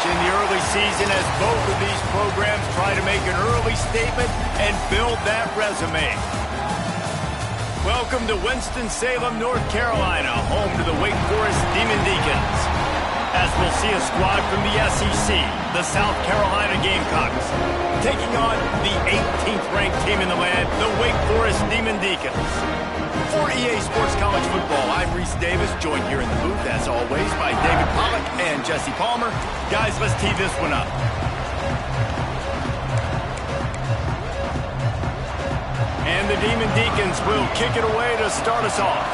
in the early season as both of these programs try to make an early statement and build that resume. Welcome to Winston-Salem, North Carolina, home to the Wake Forest Demon Deacons. As we'll see a squad from the SEC, the South Carolina Gamecocks, taking on the 18th ranked team in the land, the Wake Forest Demon Deacons. For EA Sports College Football, I'm Reese Davis, joined here in the booth, as always, by David Pollack and Jesse Palmer. Guys, let's tee this one up. And the Demon Deacons will kick it away to start us off.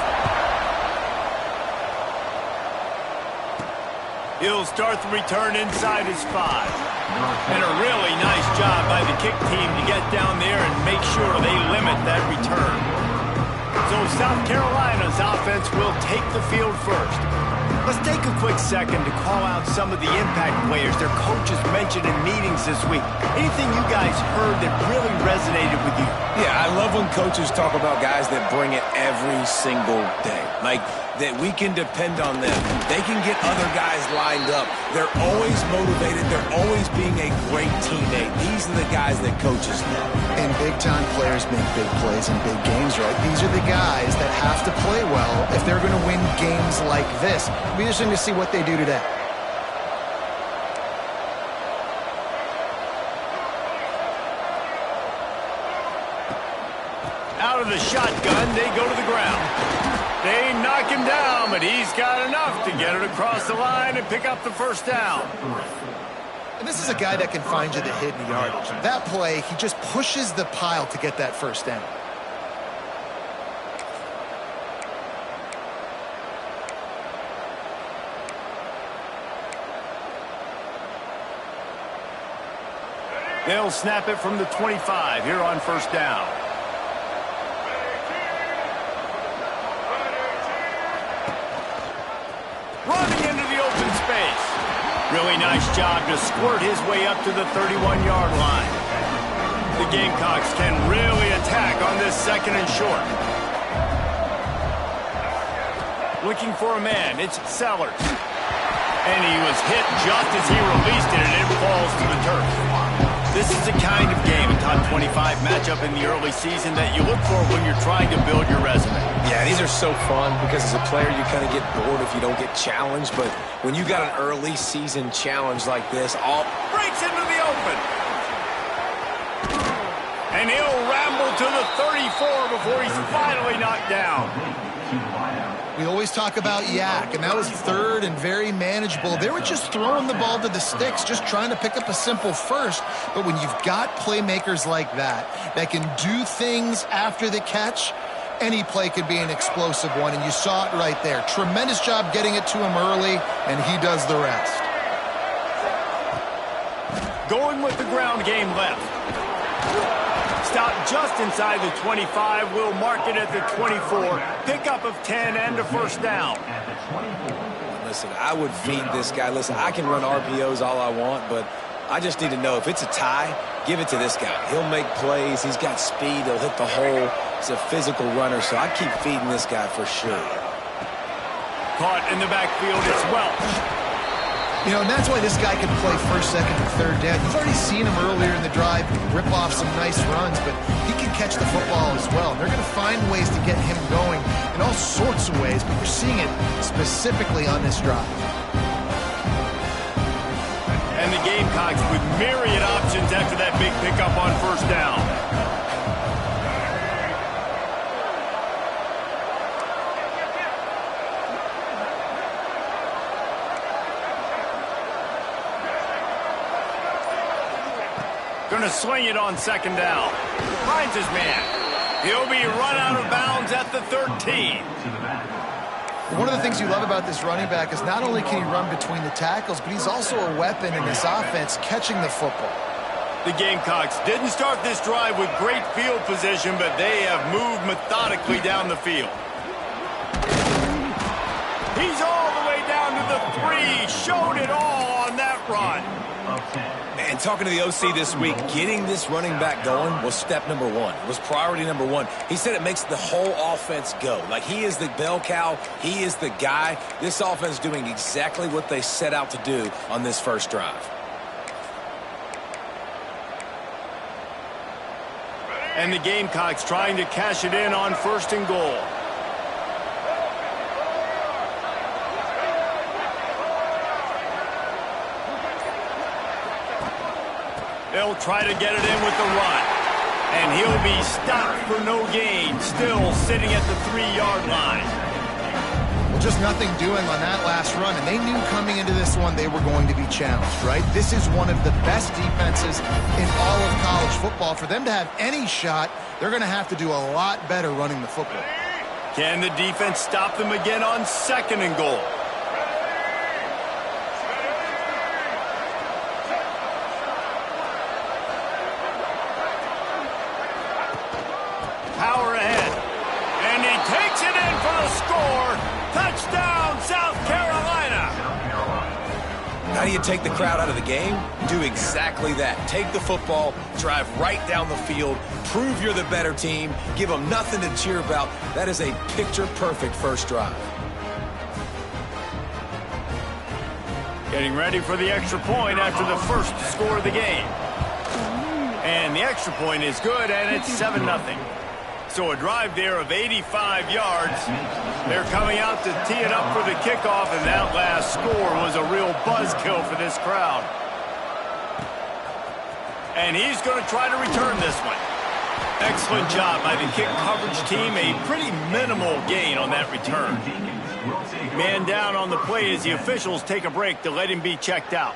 He'll start the return inside his 5. And a really nice job by the kick team to get down there and make sure they limit that return. So South Carolina's offense will take the field first. Let's take a quick second to call out some of the impact players their coaches mentioned in meetings this week. Anything you guys heard that really resonated with you? Yeah, I love when coaches talk about guys that bring it every single day. Like, that we can depend on them. They can get other guys lined up. They're always motivated. They're always being a great teammate. These are the guys that coaches love. And big-time players make big plays in big games, right? These are the guys that have to play well if they're going to win games like this. It'll be interesting to see what they do today. Out of the shotgun, they go to the ground. They knock him down, but he's got enough to get it across the line and pick up the first down. And this is a guy that can find you the hidden yardage. That play, he just pushes the pile to get that first down. They'll snap it from the 25 here on first down. Running into the open space. Really nice job to squirt his way up to the 31-yard line. The Gamecocks can really attack on this second and short. Looking for a man, it's Sellers. And he was hit just as he released it, and it falls to the turf. This is the kind of game, a top 25 matchup in the early season, that you look for when you're trying to build your resume. Yeah, these are so fun because as a player you kind of get bored if you don't get challenged, but when you got an early season challenge like this, all breaks into the open. And he'll ramble to the 34 before he's finally knocked down. We always talk about Yak, and that was third and very manageable. They were just throwing the ball to the sticks, just trying to pick up a simple first. But when you've got playmakers like that can do things after the catch, any play could be an explosive one, and you saw it right there. Tremendous job getting it to him early, and he does the rest. Going with the ground game left. Stop just inside the 25. We'll mark it at the 24. Pickup of 10 and a first down. Listen, I would feed this guy. Listen, I can run RPOs all I want, but I just need to know if it's a tie, give it to this guy. He'll make plays. He's got speed. He'll hit the hole. He's a physical runner, so I keep feeding this guy for sure. Caught in the backfield, it's Welch. You know, and that's why this guy can play first, second, and third down. You've already seen him earlier in the drive rip off some nice runs, but he can catch the football as well. And they're going to find ways to get him going in all sorts of ways, but you're seeing it specifically on this drive. And the Gamecocks with myriad options after that big pickup on first down. Going to swing it on second down. Finds his man. He'll be run out of bounds at the 13. One of the things you love about this running back is not only can he run between the tackles, but he's also a weapon in this offense catching the football. The Gamecocks didn't start this drive with great field position, but they have moved methodically down the field. He's all the way down to the 3. Showed it all on that run. And talking to the OC this week, getting this running back going was step number one. It was priority number one. He said it makes the whole offense go. Like, he is the bell cow. He is the guy. This offense is doing exactly what they set out to do on this first drive. And the Gamecocks trying to cash it in on 1st and goal. They'll try to get it in with the run. And he'll be stopped for no gain, still sitting at the 3-yard line. Well, just nothing doing on that last run, and they knew coming into this one they were going to be challenged, right? This is one of the best defenses in all of college football. For them to have any shot, they're going to have to do a lot better running the football. Can the defense stop them again on 2nd and goal? Power ahead. And he takes it in for the score. Touchdown, South Carolina. How do you take the crowd out of the game? Do exactly that. Take the football, drive right down the field, prove you're the better team, give them nothing to cheer about. That is a picture-perfect first drive. Getting ready for the extra point after the first score of the game. And the extra point is good, and it's 7-0. So a drive there of 85 yards. They're coming out to tee it up for the kickoff, and that last score was a real buzzkill for this crowd. And he's going to try to return this one. Excellent job by the kick coverage team. A pretty minimal gain on that return. Man down on the play as the officials take a break to let him be checked out.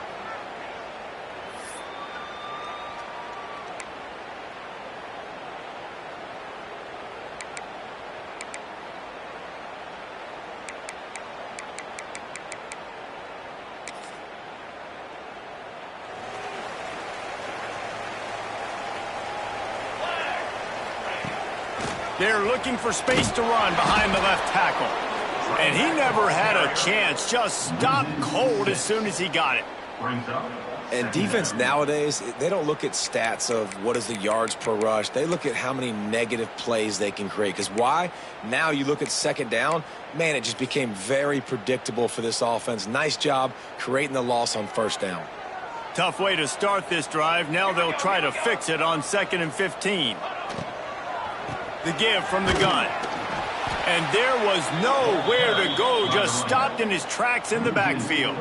They're looking for space to run behind the left tackle. And he never had a chance, just stopped cold as soon as he got it. And defense nowadays, they don't look at stats of what is the yards per rush. They look at how many negative plays they can create. Because why? Now you look at 2nd down, man, it just became very predictable for this offense. Nice job creating the loss on 1st down. Tough way to start this drive. Now they'll try to fix it on 2nd and 15. The give from the gun. And there was nowhere to go, just stopped in his tracks in the backfield.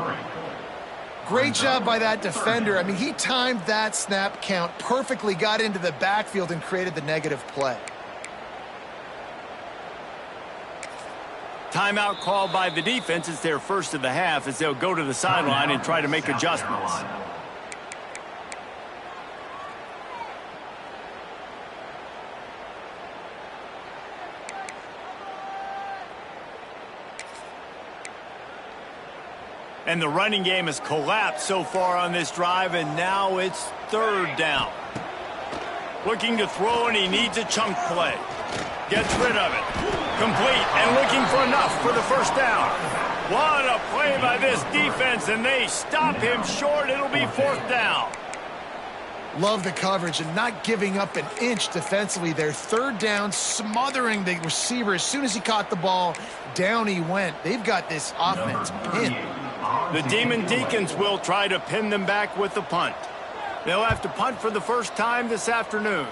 Great job by that defender. I mean, he timed that snap count perfectly, got into the backfield and created the negative play. Timeout called by the defense. It's their first of the half as they'll go to the sideline and try to make adjustments. And the running game has collapsed so far on this drive, and now it's 3rd down. Looking to throw, and he needs a chunk play. Gets rid of it. Complete, and looking for enough for the 1st down. What a play by this defense, and they stop him short. It'll be 4th down. Love the coverage and not giving up an inch defensively. Their 3rd down, smothering the receiver. As soon as he caught the ball, down he went. They've got this offense pinned. The Demon Deacons will try to pin them back with the punt. They'll have to punt for the first time this afternoon.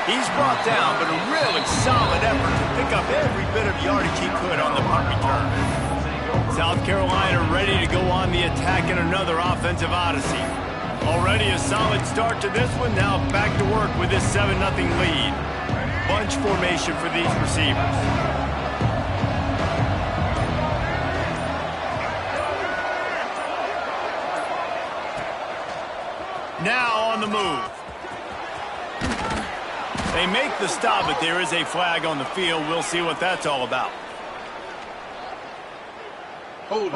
He's brought down, but a really solid effort to pick up every bit of yardage he could on the punt return. South Carolina ready to go on the attack in another offensive odyssey. Already a solid start to this one. Now back to work with this 7-0 lead. Bunch formation for these receivers. Now on the move. They make the stop, but there is a flag on the field. We'll see what that's all about. Holding.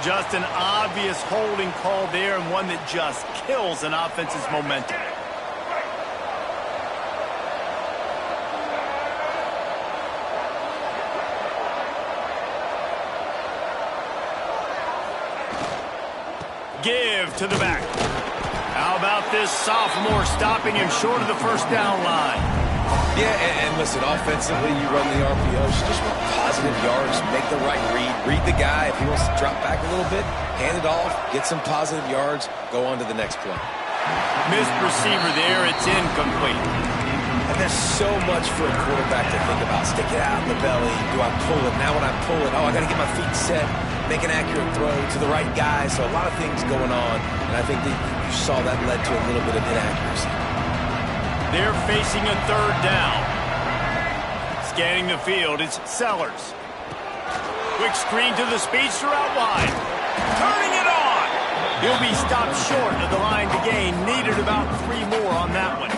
Just an obvious holding call there, and one that just kills an offense's momentum. Give to the back. How about this sophomore stopping him short of the first down line? Yeah, and listen, offensively, you run the RPOs. You just want positive yards, make the right read the guy. If he wants to drop back a little bit, hand it off, get some positive yards, go on to the next play. Missed receiver there. It's incomplete. And there's so much for a quarterback to think about. Stick it out in the belly. Do I pull it? Now when I pull it, I got to get my feet set, make an accurate throw to the right guy. So a lot of things going on, and I think that you saw that led to a little bit of inaccuracy. They're facing a third down. Scanning the field, it's Sellers. Quick screen to the speedster out wide. Turning it on. He'll be stopped short of the line to gain. Needed about 3 more on that one.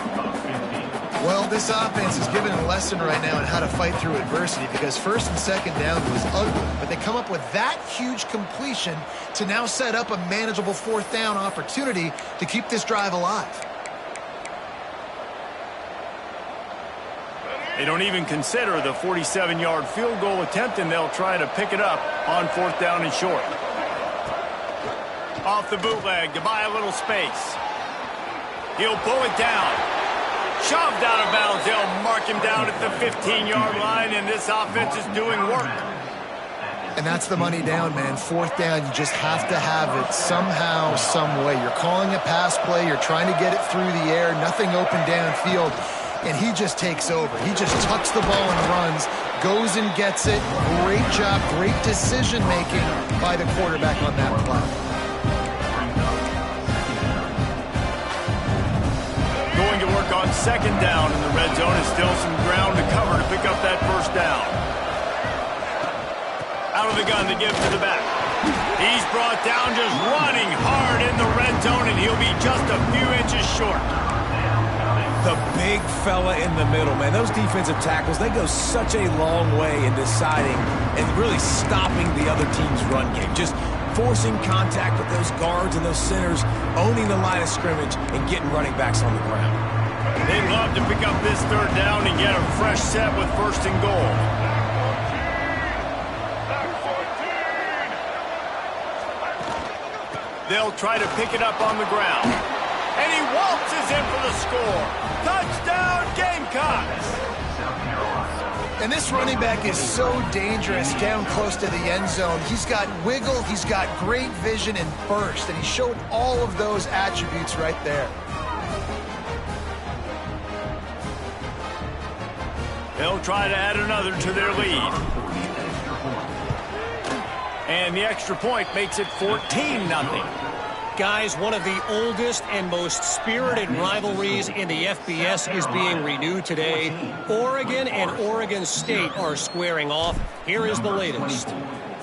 Well, this offense is given a lesson right now on how to fight through adversity because first and second down was ugly, but they come up with that huge completion to now set up a manageable fourth down opportunity to keep this drive alive. They don't even consider the 47-yard field goal attempt, and they'll try to pick it up on fourth down and short. Off the bootleg to buy a little space. He'll pull it down. Shoved out of bounds. They'll mark him down at the 15-yard line, and this offense is doing work. And that's the money down, man. Fourth down, you just have to have it somehow, some way. You're calling a pass play. You're trying to get it through the air. Nothing open downfield. And he just takes over. He just tucks the ball and runs, goes and gets it. Great job, great decision-making by the quarterback on that play. Going to work on second down in the red zone. Is still some ground to cover to pick up that first down. Out of the gun to give to the back. He's brought down just running hard in the red zone, and he'll be just a few inches short. The big fella in the middle, man. Those defensive tackles, they go such a long way in deciding and really stopping the other team's run game. Just forcing contact with those guards and those centers, owning the line of scrimmage, and getting running backs on the ground. They'd love to pick up this third down and get a fresh set with first and goal. They'll try to pick it up on the ground. And he waltzes in for the score. Touchdown, Gamecocks! And this running back is so dangerous down close to the end zone. He's got wiggle, he's got great vision and burst, and he showed all of those attributes right there. They'll try to add another to their lead. And the extra point makes it 14-0. Guys, one of the oldest and most spirited rivalries in the FBS is being renewed today. Oregon and Oregon State are squaring off. Here is the latest.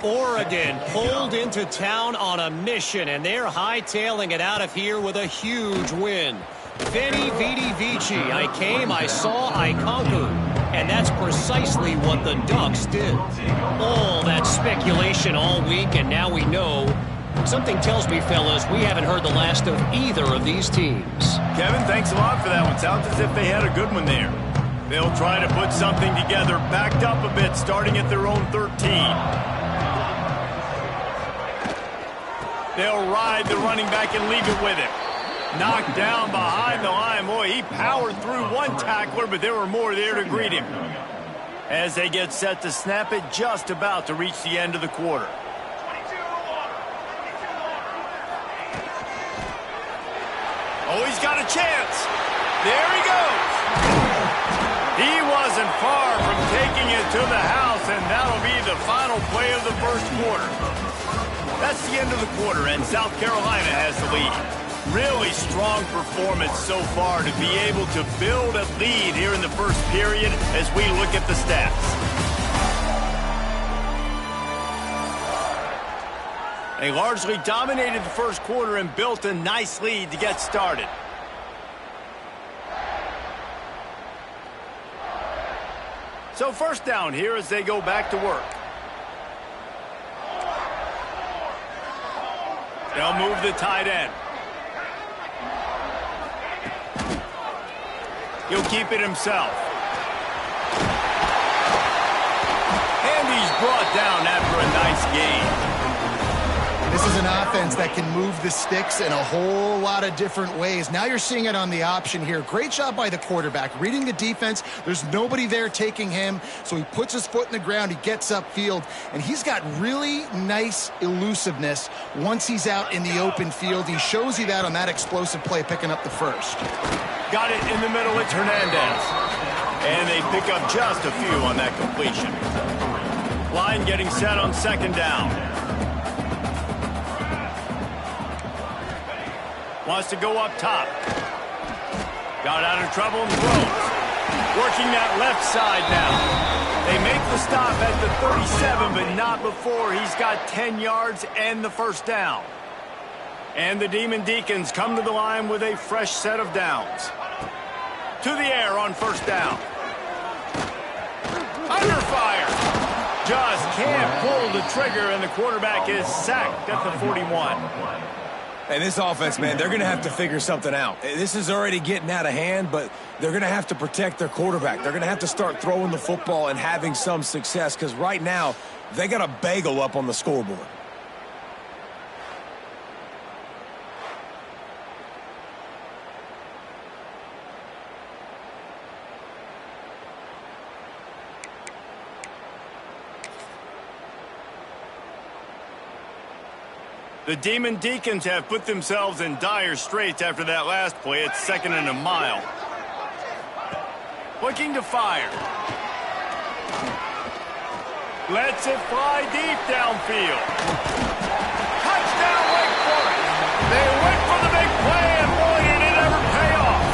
Oregon pulled into town on a mission, and they're hightailing it out of here with a huge win. Veni, vidi, vici. I came, I saw, I conquered. And that's precisely what the Ducks did. All that speculation all week, and now we know. Something tells me, fellas, we haven't heard the last of either of these teams. Kevin, thanks a lot for that one. Sounds as if they had a good one there. They'll try to put something together, backed up a bit, starting at their own 13. They'll ride the running back and leave it with him. Knocked down behind the line. Boy, he powered through one tackler, but there were more there to greet him. As they get set to snap it, just about to reach the end of the quarter. Oh, he's got a chance. There he goes. He wasn't far from taking it to the house, and that'll be the final play of the first quarter. That's the end of the quarter, and South Carolina has the lead. Really strong performance so far to be able to build a lead here in the first period as we look at the stats. They largely dominated the first quarter and built a nice lead to get started. So first down here as they go back to work. They'll move the tight end. He'll keep it himself. And he's brought down after a nice gain. This This is an offense that can move the sticks in a whole lot of different ways. Now you're seeing it on the option here. Great job by the quarterback. Reading the defense, there's nobody there taking him, so he puts his foot in the ground, he gets upfield, and he's got really nice elusiveness once he's out in the open field. He shows you that on that explosive play, picking up the first. Got it in the middle, it's Hernandez. And they pick up just a few on that completion. Line getting set on second down. Wants to go up top. Got out of trouble and throws. Working that left side now. They make the stop at the 37, but not before he's got 10 yards and the first down. And the Demon Deacons come to the line with a fresh set of downs. To the air on first down. Under fire. Just can't pull the trigger, and the quarterback is sacked at the 41. And this offense, man, they're going to have to figure something out. This is already getting out of hand, but they're going to have to protect their quarterback. They're going to have to start throwing the football and having some success, because right now they got a bagel up on the scoreboard. The Demon Deacons have put themselves in dire straits after that last play. It's 2nd and a mile. Looking to fire. Lets it fly deep downfield. Touchdown, Wake Forest. They went for the big play, and boy, did it ever pay off.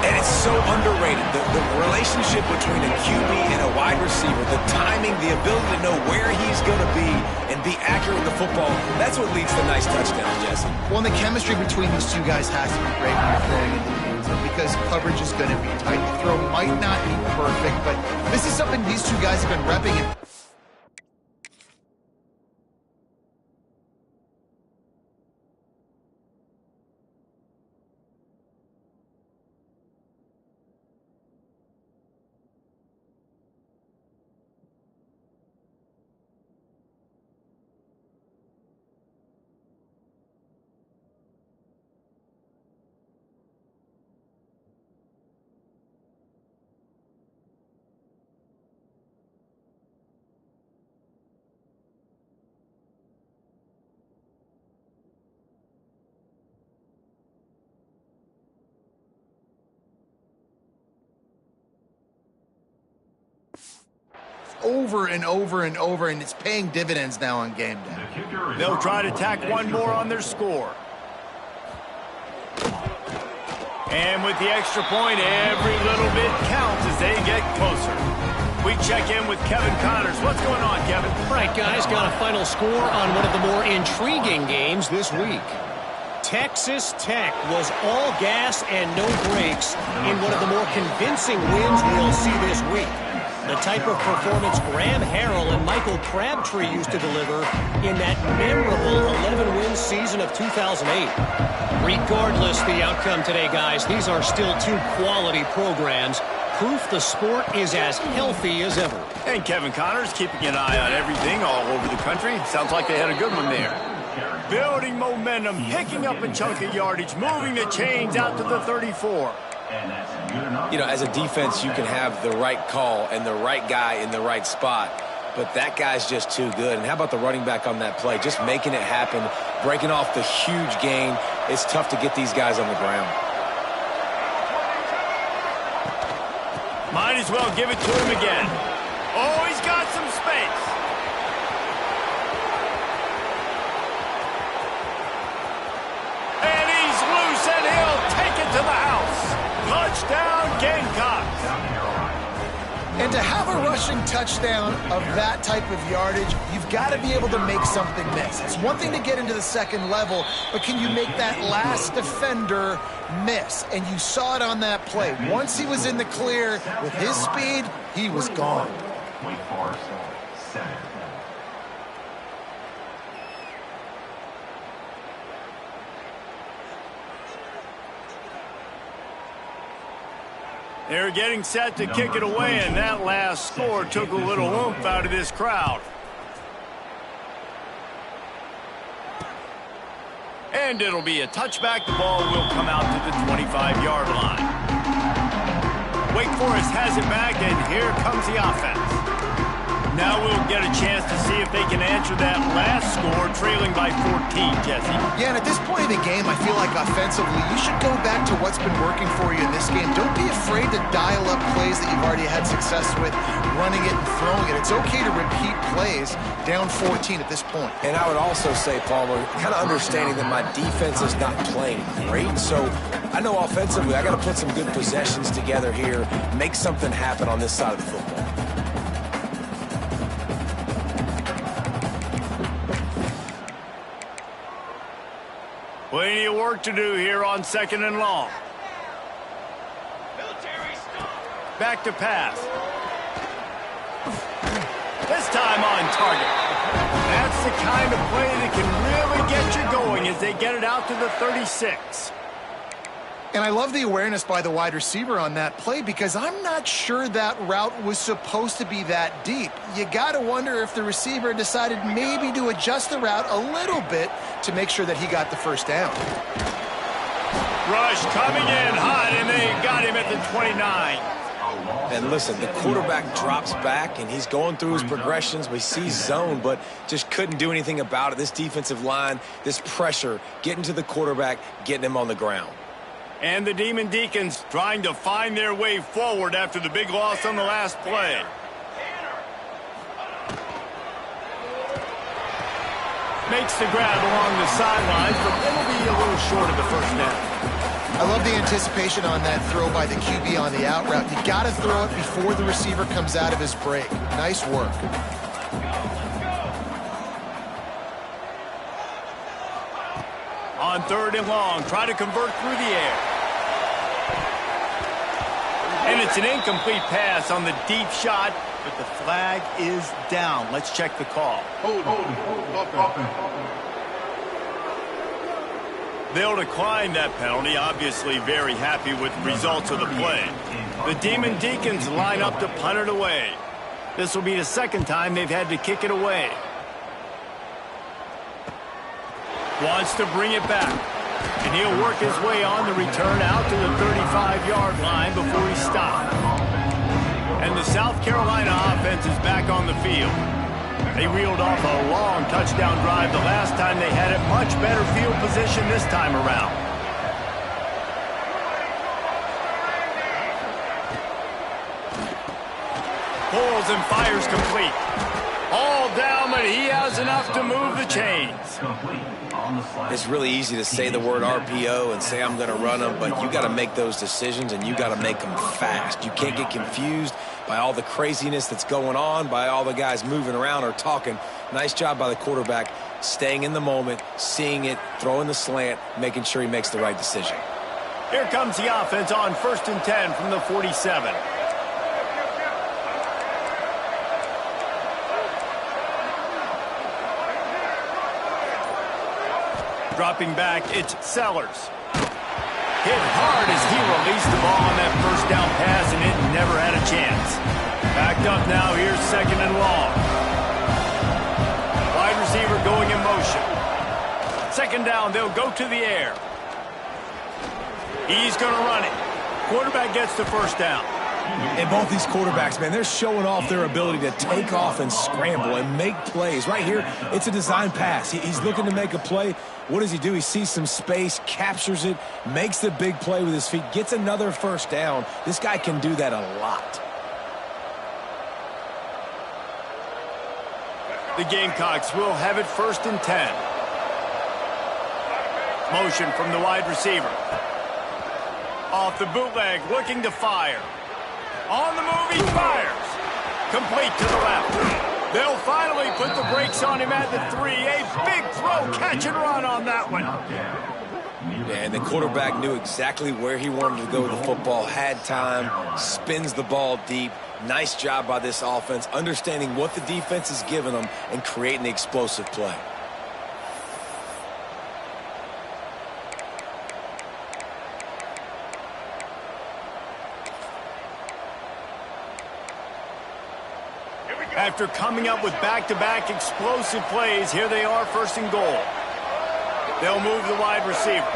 And it's so underrated. The relationship between a QB and a wide receiver, the timing, the ability to know where he's going to be and be accurate with the football, that's what leads to nice touchdowns, Jesse. Well, and the chemistry between these two guys has to be great when you're throwing into the end zone, because coverage is going to be tight. The throw might not be perfect, but this is something these two guys have been repping it. Over and over and over, and it's paying dividends now on game day. They'll try to tack one more on their score. And with the extra point, every little bit counts as they get closer. We check in with Kevin Connors. What's going on, Kevin? All right, guys, got a final score on one of the more intriguing games this week. Texas Tech was all gas and no brakes in one of the more convincing wins we'll see this week. The type of performance Graham Harrell and Michael Crabtree used to deliver in that memorable 11-win season of 2008. Regardless the outcome today, guys, these are still two quality programs. Proof the sport is as healthy as ever. And Kevin Connors keeping an eye on everything all over the country. Sounds like they had a good one there. Building momentum, picking up a chunk of yardage, moving the chains out to the 34. You know, as a defense, you can have the right call and the right guy in the right spot, but that guy's just too good. And how about the running back on that play? Just making it happen, breaking off the huge gain. It's tough to get these guys on the ground. Might as well give it to him again. Oh, he's got some space. And he's loose, and he'll take it to the house. Touchdown, Gamecocks. And to have a rushing touchdown of that type of yardage, you've got to be able to make something miss. It's one thing to get into the second level, but can you make that last defender miss? And you saw it on that play. Once he was in the clear with his speed, he was gone. They're getting set to kick it away, and that last score took a little oomph out of this crowd. And it'll be a touchback. The ball will come out to the 25-yard line. Wake Forest has it back, and here comes the offense. Now we'll get a chance to see if they can answer that last score, trailing by 14, Jesse. Yeah, and at this point in the game, I feel like offensively, you should go back to what's been working for you in this game. Don't be afraid to dial up plays that you've already had success with, running it and throwing it. It's okay to repeat plays down 14 at this point. And I would also say, Palmer, kind of understanding that my defense is not playing great, so I know offensively I got to put some good possessions together here, make something happen on this side of the football. Plenty of work to do here on 2nd and long. Back to pass. This time on target. That's the kind of play that can really get you going as they get it out to the 36. And I love the awareness by the wide receiver on that play because I'm not sure that route was supposed to be that deep. You got to wonder if the receiver decided maybe to adjust the route a little bit to make sure that he got the first down. Rush coming in hot, and they got him at the 29. And listen, the quarterback drops back, and he's going through his progressions. We see zone, but just couldn't do anything about it. This defensive line, this pressure, getting to the quarterback, getting him on the ground. And the Demon Deacons trying to find their way forward after the big loss on the last play. Makes the grab along the sidelines, but it'll be a little short of the first down. I love the anticipation on that throw by the QB on the out route. You got to throw it before the receiver comes out of his break. Nice work. On 3rd and long, try to convert through the air. And it's an incomplete pass on the deep shot, but the flag is down. Let's check the call. They'll decline that penalty, obviously very happy with the results of the play. The Demon Deacons line up to punt it away. This will be the second time they've had to kick it away. Wants to bring it back. And he'll work his way on the return out to the 35-yard line before he stops. And the South Carolina offense is back on the field. They reeled off a long touchdown drive the last time they had it. Much better field position this time around. Pulls and fires complete. All down, but he has enough to move the chains. It's really easy to say the word RPO and say I'm going to run them, but you got to make those decisions and you got to make them fast. You can't get confused by all the craziness that's going on, by all the guys moving around or talking. Nice job by the quarterback, staying in the moment, seeing it, throwing the slant, making sure he makes the right decision. Here comes the offense on 1st and 10 from the 47. Dropping back, it's Sellers. Hit hard as he released the ball on that first down pass, and it never had a chance. Backed up now, here's 2nd and long. Wide receiver going in motion. 2nd down, they'll go to the air. He's going to run it. Quarterback gets the first down. And both these quarterbacks, man, they're showing off their ability to take off and scramble and make plays. Right here, it's a design pass. He's looking to make a play. What does he do? He sees some space, captures it, makes the big play with his feet, gets another first down. This guy can do that a lot. The Gamecocks will have it 1st and 10. Motion from the wide receiver. Off the bootleg, looking to fire. On the move, he fires. Complete to the left. They'll finally put the brakes on him at the 3. A big throw, catch and run on that one. And the quarterback knew exactly where he wanted to go with the football, had time, spins the ball deep. Nice job by this offense, understanding what the defense is giving them and creating the explosive play. After coming up with back-to-back explosive plays, here they are 1st and goal. They'll move the wide receiver.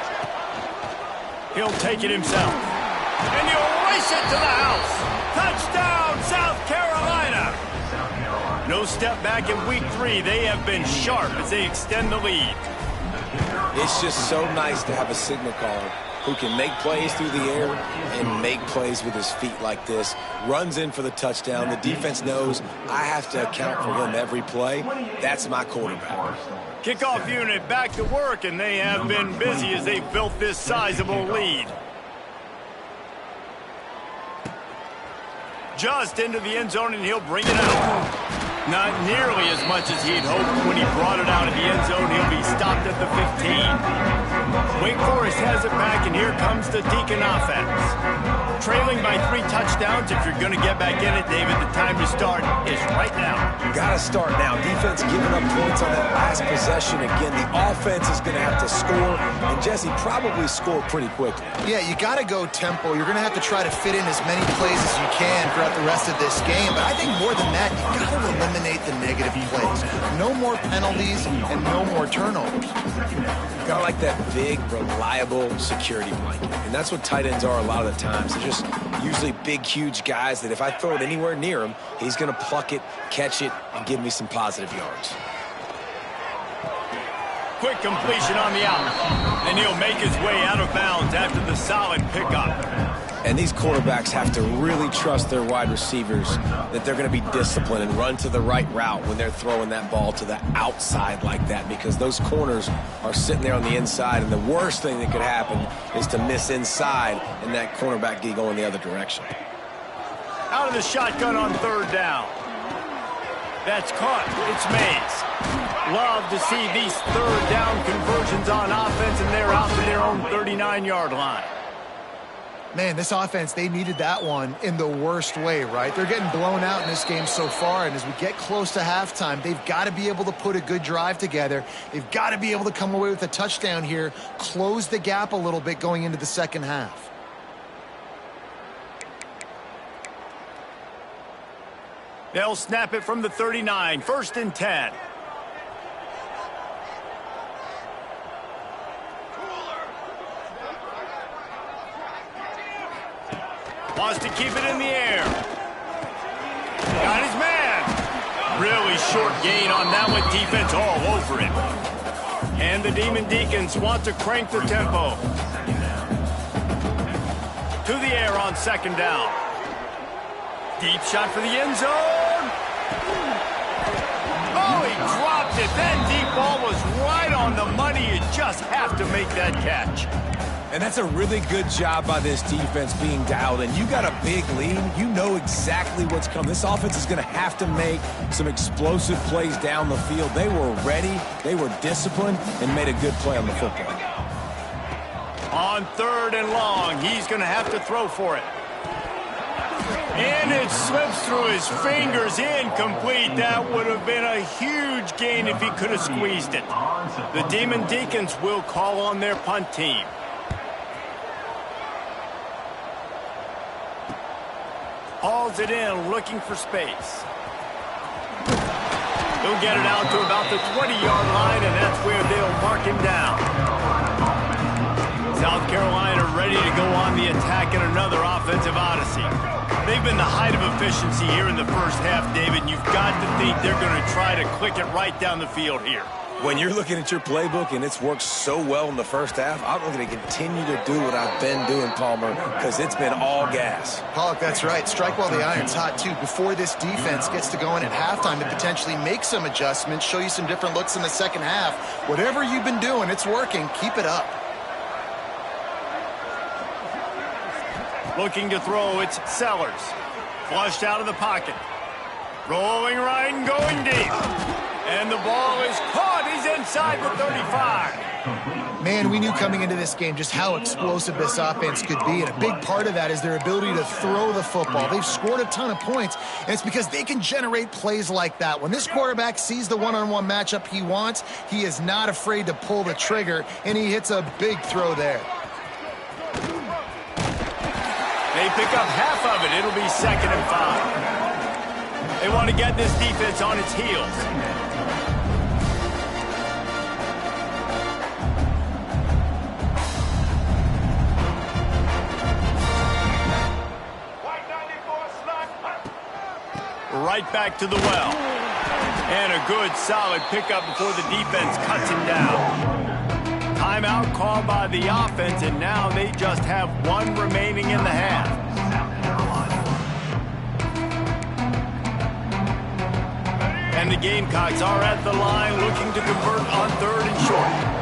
He'll take it himself. And he'll race it to the house. Touchdown, South Carolina. No step back in week 3. They have been sharp as they extend the lead. It's just so nice to have a signal caller who can make plays through the air and make plays with his feet like this. Runs in for the touchdown. The defense knows I have to account for him every play. That's my quarterback. Kickoff unit back to work, and they have been busy as they've built this sizable lead. Just into the end zone, and he'll bring it out. Not nearly as much as he'd hoped when he brought it out of the end zone. He'll be stopped at the 15. Wake Forest has it back, and here comes the Deacon offense. Trailing by 3 touchdowns. If you're going to get back in it, David, the time to start is right now. Got to start now. Defense giving up points on that last possession. Again, the offense is going to have to score, and Jesse probably scored pretty quickly. Yeah, you got to go tempo. You're going to have to try to fit in as many plays as you can throughout the rest of this game. But I think more than that, you got to eliminate the negative plays. No more penalties and no more turnovers. Got like that big, reliable security blanket. And that's what tight ends are a lot of the times. They're just usually big, huge guys that if I throw it anywhere near him, he's going to pluck it, catch it, and give me some positive yards. Quick completion on the out. And he'll make his way out of bounds after the solid pickup. And these quarterbacks have to really trust their wide receivers that they're going to be disciplined and run to the right route when they're throwing that ball to the outside like that, because those corners are sitting there on the inside, and the worst thing that could happen is to miss inside and that cornerback get going the other direction. Out of the shotgun on 3rd down. That's caught. It's Mays. Love to see these 3rd down conversions on offense, and they're out to their own 39-yard line. Man, this offense, they needed that one in the worst way, right? They're getting blown out in this game so far, and as we get close to halftime, they've got to be able to put a good drive together. They've got to be able to come away with a touchdown here, close the gap a little bit going into the second half. They'll snap it from the 39, 1st and 10. Wants to keep it in the air. Got his man. Really short gain on that one. Defense all over it. And the Demon Deacons want to crank the tempo. To the air on 2nd down. Deep shot for the end zone. Oh, he dropped it. That deep ball was right on the money. You just have to make that catch. And that's a really good job by this defense being dialed in. You got a big lead. You know exactly what's coming. This offense is going to have to make some explosive plays down the field. They were ready, they were disciplined, and made a good play on the football. On 3rd and long, he's going to have to throw for it. And it slips through his fingers, incomplete. That would have been a huge gain if he could have squeezed it. The Demon Deacons will call on their punt team. Hauls it in, looking for space. He'll get it out to about the 20-yard line, and that's where they'll mark him down. South Carolina ready to go on the attack in another offensive odyssey. They've been the height of efficiency here in the first half, David, and you've got to think they're going to try to click it right down the field here. When you're looking at your playbook and it's worked so well in the first half, I'm going to continue to do what I've been doing, Palmer, because it's been all gas. Pollock, that's right. Strike while the iron's hot, too. Before this defense gets to go in at halftime to potentially make some adjustments, show you some different looks in the second half. Whatever you've been doing, it's working. Keep it up. Looking to throw, it's Sellers. Flushed out of the pocket. Rolling right and going deep. And the ball is caught. He's inside the 35. Man, we knew coming into this game just how explosive this offense could be, and a big part of that is their ability to throw the football. They've scored a ton of points, and it's because they can generate plays like that. When this quarterback sees the one-on-one matchup he wants, he is not afraid to pull the trigger, and he hits a big throw there. They pick up half of it. It'll be 2nd and 5. They want to get this defense on its heels. right back to the well. And a good, solid pickup before the defense cuts him down. Timeout called by the offense, and now they just have one remaining in the half. And the Gamecocks are at the line looking to convert on 3rd and short.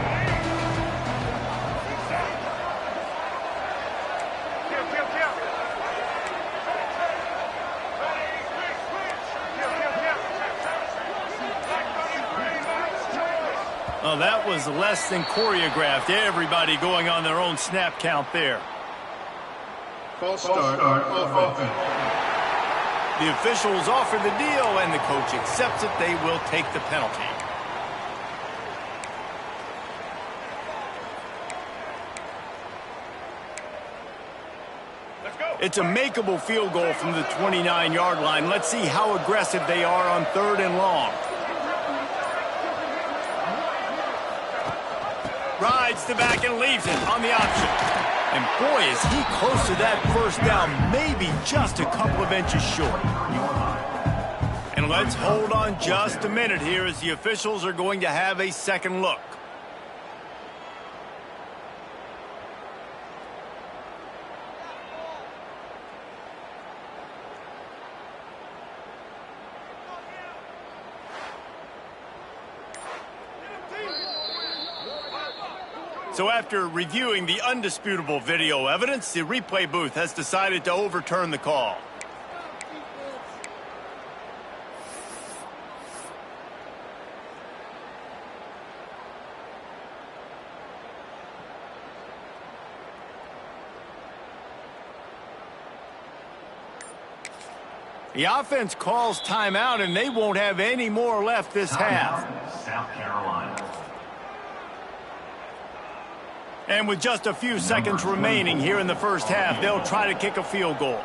Well, that was less than choreographed. Everybody going on their own snap count there. False start offense. The officials offer the deal, and the coach accepts it. They will take the penalty. Let's go. It's a makeable field goal from the 29-yard line. Let's see how aggressive they are on 3rd and long. Rides the back and leaves it on the option. And boy, is he close to that first down, maybe just a couple of inches short. And let's hold on just a minute here as the officials are going to have a second look. So after reviewing the undisputable video evidence, the replay booth has decided to overturn the call. The offense calls timeout, and they won't have any more left this half. South Carolina. And with just a few seconds remaining here in the first half, they'll try to kick a field goal.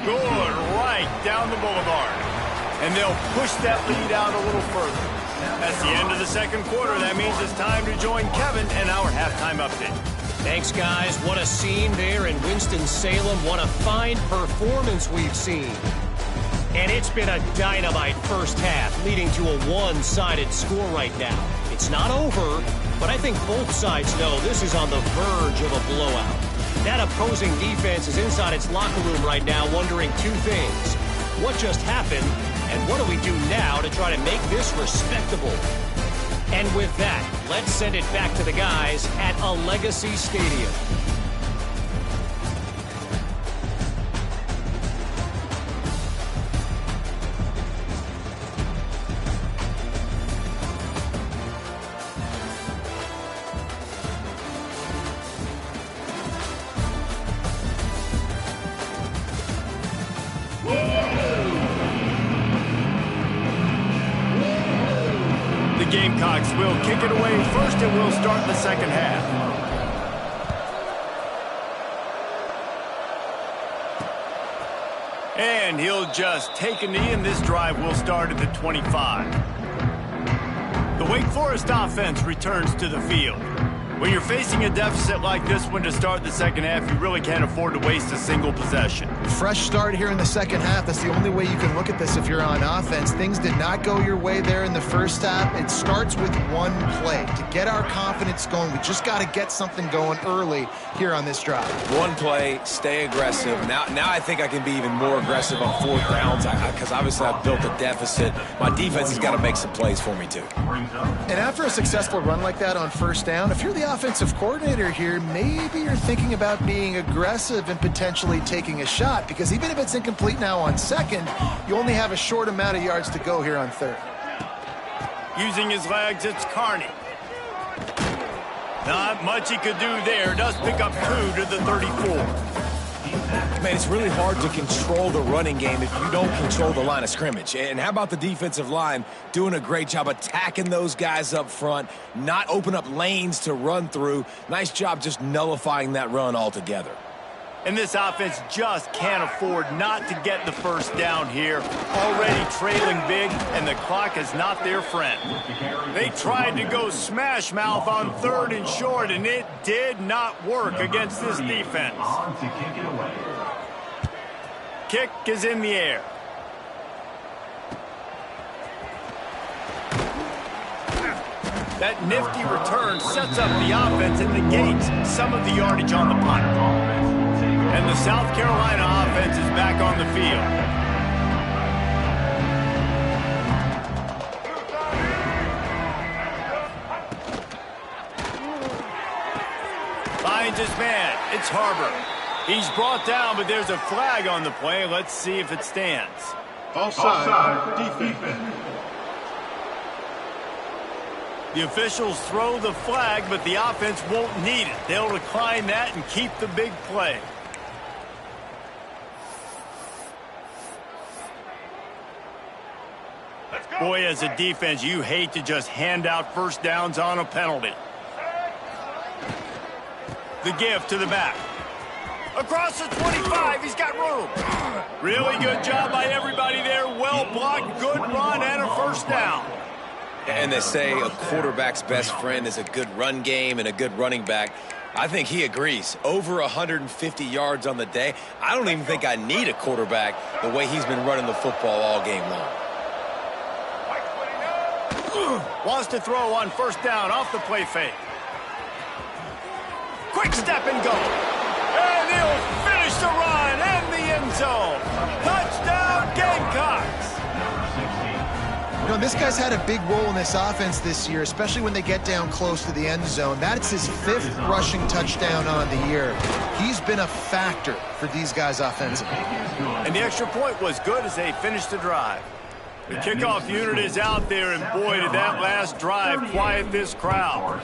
Good, right down the boulevard. And they'll push that lead out a little further. That's the end of the second quarter. That means it's time to join Kevin and our halftime update. Thanks, guys. What a scene there in Winston-Salem. What a fine performance we've seen. And it's been a dynamite first half, leading to a one-sided score right now. It's not over, but I think both sides know this is on the verge of a blowout. That opposing defense is inside its locker room right now wondering two things. What just happened, and what do we do now to try to make this respectable? And with that, let's send it back to the guys at a Legacy Stadium. The Gamecocks will kick it away first, and we'll start the second half. And he'll just take a knee, and this drive will start at the 25. The Wake Forest offense returns to the field. When you're facing a deficit like this one to start the second half, you really can't afford to waste a single possession. Fresh start here in the second half. That's the only way you can look at this if you're on offense. Things did not go your way there in the first half. It starts with one play. To get our confidence going, we just got to get something going early here on this drive. One play, stay aggressive. Now I think I can be even more aggressive on 4th downs because obviously I've built a deficit. My defense has got to make some plays for me too. And after a successful run like that on 1st down, if you're the offensive coordinator here, maybe you're thinking about being aggressive and potentially taking a shot, because even if it's incomplete now on 2nd, you only have a short amount of yards to go here on 3rd. Using his legs, it's Carney. Not much he could do there. Does pick up 2 to the 34. Man, it's really hard to control the running game if you don't control the line of scrimmage. And how about the defensive line doing a great job attacking those guys up front, not open up lanes to run through. Nice job just nullifying that run altogether. And this offense just can't afford not to get the first down here. Already trailing big, and the clock is not their friend. They tried to go smash mouth on 3rd and short, and it did not work against this defense. Kick is in the air. That nifty return sets up the offense and negates some of the yardage on the punt. And the South Carolina offense is back on the field. Finds his man. It's Harbor. He's brought down, but there's a flag on the play. Let's see if it stands. Offside, defense. The officials throw the flag, but the offense won't need it. They'll decline that and keep the big play. Boy, as a defense, you hate to just hand out first downs on a penalty. The give to the back. Across the 25, he's got room. Really good job by everybody there. Well blocked, good run, and a first down. And they say a quarterback's best friend is a good run game and a good running back. I think he agrees. Over 150 yards on the day. I don't even think I need a quarterback the way he's been running the football all game long. Wants to throw on first down off the play fake. Quick step and go. And he'll finish the run and the end zone. Touchdown, Gamecocks. You know, this guy's had a big role in this offense this year, especially when they get down close to the end zone. That's his 5th rushing touchdown on the year. He's been a factor for these guys offensively. And the extra point was good as they finished the drive. The kickoff unit is out there, and boy, did that last drive quiet this crowd.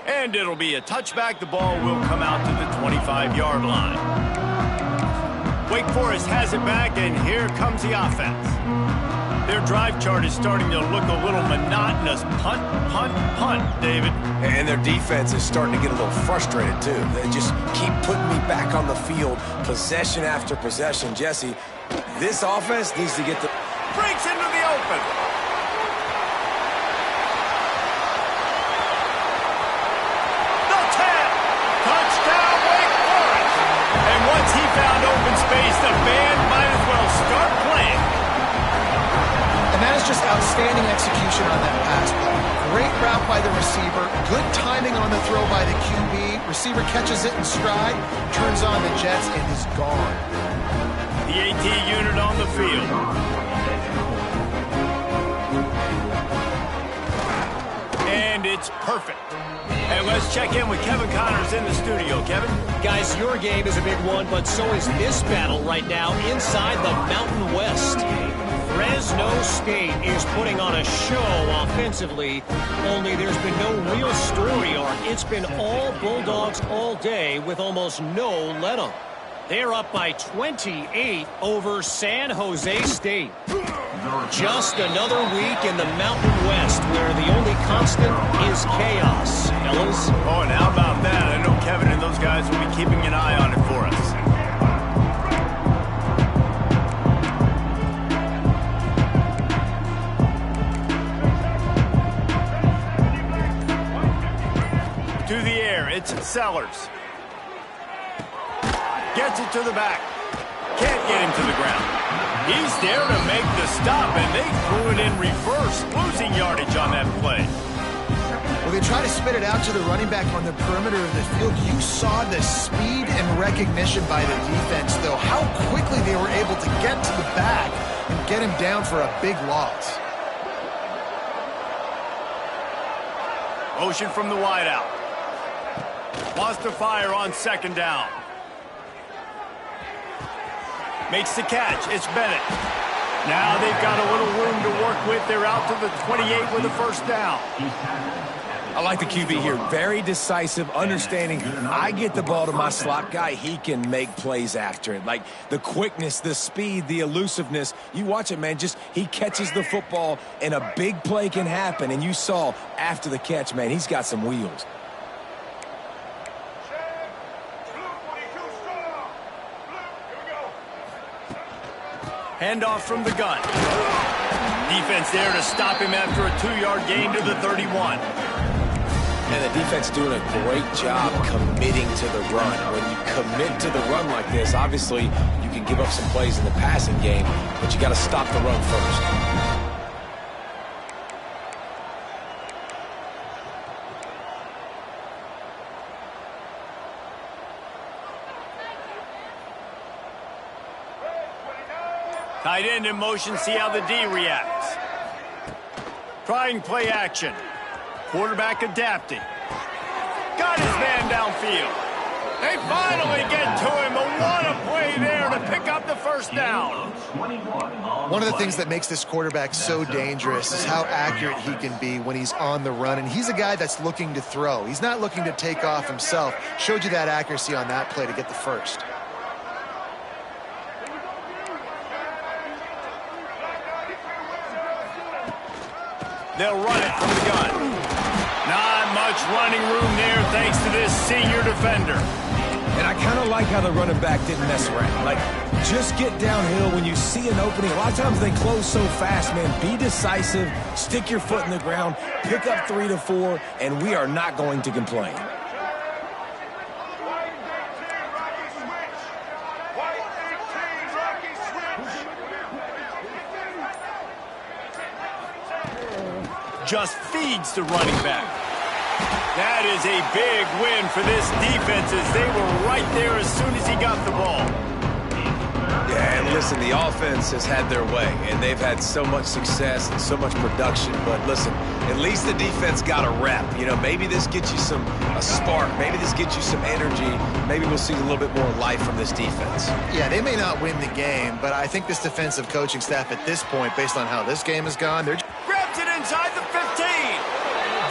And it'll be a touchback. The ball will come out to the 25-yard line. Wake Forest has it back, and here comes the offense. Their drive chart is starting to look a little monotonous. Punt, punt, punt, David. And their defense is starting to get a little frustrated, too. They just keep putting me back on the field, possession after possession. Jesse, this offense needs to get the... Breaks into the open. The 10. Touchdown, Wake Forest. And once he found open space, the band might as well start playing. And that is just outstanding execution on that pass play. Great route by the receiver, good timing on the throw by the QB. Receiver catches it in stride, turns on the jets, and is gone. The AT unit on the field. And it's perfect. And let's check in with Kevin Connors in the studio. Kevin? Guys, your game is a big one, but so is this battle right now inside the Mountain West. Fresno State is putting on a show offensively, only there's been no real story arc. It's been all Bulldogs all day with almost no let-up. They're up by 28 over San Jose State. Just another week in the Mountain West where the only constant is chaos, fellas. Oh, and how about that? I know Kevin and those guys will be keeping an eye on it for us. To the air, it's Sellers. Gets it to the back. Can't get him to the ground. He's there to make the stop, and they threw it in reverse, losing yardage on that play. Well, they try to spit it out to the running back on the perimeter of the field. You saw the speed and recognition by the defense, though, how quickly they were able to get to the back and get him down for a big loss. Motion from the wideout. Wants to fire on second down. Makes the catch. It's Bennett. Now they've got a little room to work with. They're out to the 28 with a first down. I like the QB here. Very decisive, understanding. I get the ball to my slot guy, he can make plays after it. Like the quickness, the speed, the elusiveness. You watch it, man. Just he catches the football, and a big play can happen. And you saw after the catch, man, he's got some wheels. Handoff from the gun. Defense there to stop him after a 2-yard gain to the 31. And the defense doing a great job committing to the run. When you commit to the run like this, obviously you can give up some plays in the passing game, but you got to stop the run first. Tight end in motion, see how the D reacts. Trying play action. Quarterback adapting. Got his man downfield. They finally get to him, but what a play there to pick up the first down. One of the things that makes this quarterback so dangerous is how accurate he can be when he's on the run. And he's a guy that's looking to throw. He's not looking to take off himself. Showed you that accuracy on that play to get the first. They'll run it from the gun. Not much running room there thanks to this senior defender. And I kind of like how the running back didn't mess around. Like, just get downhill when you see an opening. A lot of times they close so fast, man. Be decisive, stick your foot in the ground, pick up 3 to 4, and we are not going to complain. Just feeds the running back. That is a big win for this defense as they were right there as soon as he got the ball. Yeah, and listen, the offense has had their way, and they've had so much success and so much production. But listen, at least the defense got a rep. You know, maybe this gets you a spark. Maybe this gets you some energy. Maybe we'll see a little bit more life from this defense. Yeah, they may not win the game, but I think this defensive coaching staff at this point, based on how this game has gone, they're... Grabs it inside the 15.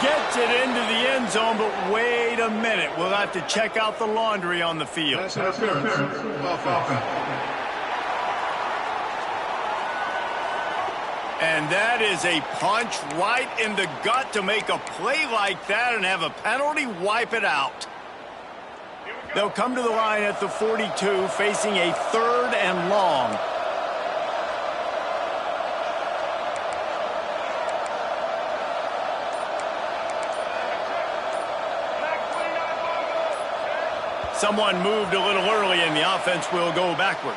Gets it into the end zone, but wait a minute. We'll have to check out the laundry on the field. That's an appearance. Offense. And that is a punch right in the gut to make a play like that and have a penalty wipe it out. They'll come to the line at the 42, facing a 3rd and long. Someone moved a little early, and the offense will go backward.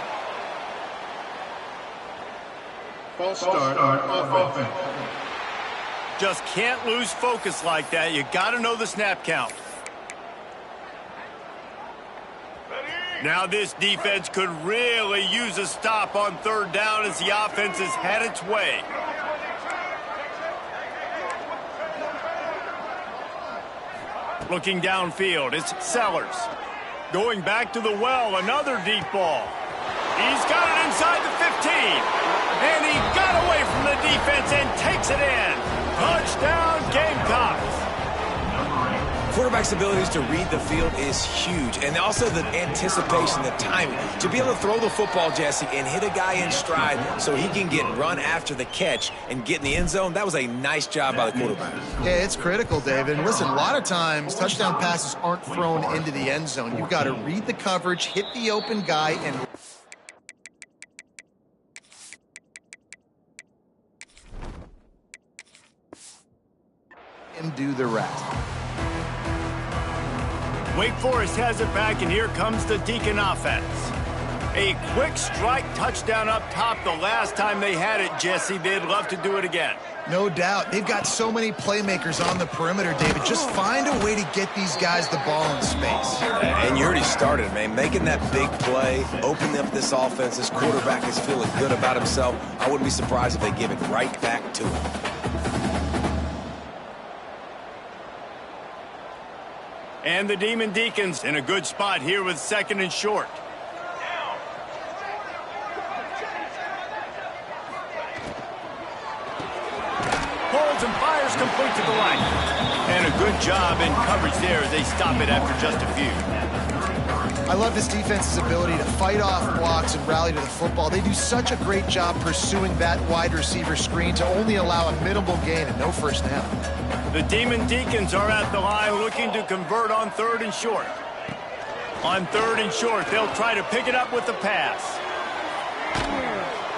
False start. Offense. Just can't lose focus like that. You got to know the snap count. Now this defense could really use a stop on 3rd down as the offense has had its way. Looking downfield, it's Sellers. Going back to the well, another deep ball. He's got it inside the 15. And he got away from the defense and takes it in. Touchdown, Gamecocks. Quarterback's abilities to read the field is huge. And also the anticipation, the timing. To be able to throw the football, Jesse, and hit a guy in stride so he can get run after the catch and get in the end zone, that was a nice job by the quarterback. Yeah, it's critical, David. And listen, a lot of times touchdown passes aren't thrown into the end zone. You've got to read the coverage, hit the open guy, and do the rest. Wake Forest has it back, and here comes the Deacon offense. A quick strike touchdown up top the last time they had it, Jesse. They'd love to do it again. No doubt. They've got so many playmakers on the perimeter, David. Just find a way to get these guys the ball in space. And you already started, man. Making that big play, opening up this offense. This quarterback is feeling good about himself. I wouldn't be surprised if they give it right back to him. And the Demon Deacons in a good spot here with 2nd and short. Holds and fires complete to the line. And a good job in coverage there as they stop it after just a few. I love this defense's ability to fight off blocks and rally to the football. They do such a great job pursuing that wide receiver screen to only allow a minimal gain and no first down. The Demon Deacons are at the line looking to convert on 3rd and short. On 3rd and short, they'll try to pick it up with the pass.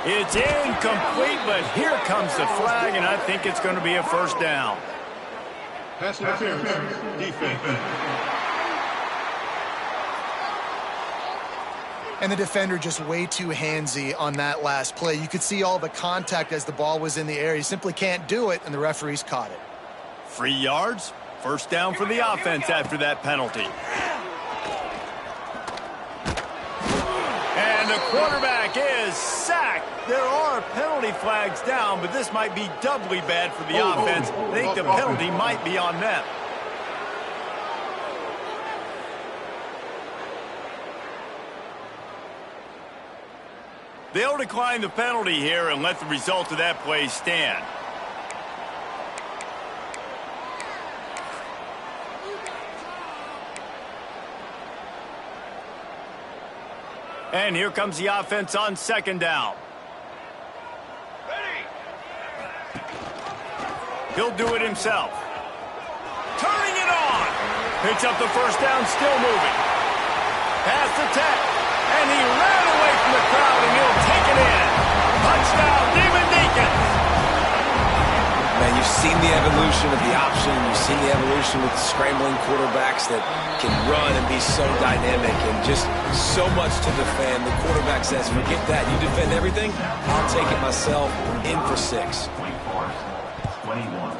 It's incomplete, but here comes the flag, and I think it's going to be a first down. Pass interference. Defense. And the defender just way too handsy on that last play. You could see all the contact as the ball was in the air. He simply can't do it, and the referees caught it. 3 yards, first down for the offense after that penalty. And the quarterback is sacked. There are penalty flags down, but this might be doubly bad for the offense. I think the penalty might be on them. They'll decline the penalty here and let the result of that play stand. And here comes the offense on second down. He'll do it himself. Turning it on. Picks up the first down, still moving. Past the 10. And he ran away from the crowd, and he'll take it in. Touchdown, Demon Deacons. Man, you've seen the evolution of the option. You've seen the evolution with scrambling quarterbacks that can run and be so dynamic and just so much to defend. The quarterback says, forget that. You defend everything, I'll take it myself. In for 6. 21.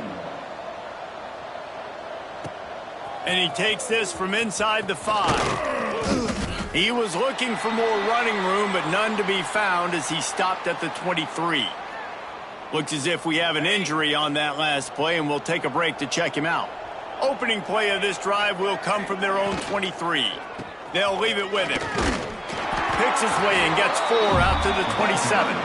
And he takes this from inside the 5. He was looking for more running room, but none to be found as he stopped at the 23. Looks as if we have an injury on that last play, and we'll take a break to check him out. Opening play of this drive will come from their own 23. They'll leave it with him. Picks his way and gets 4 out to the 27.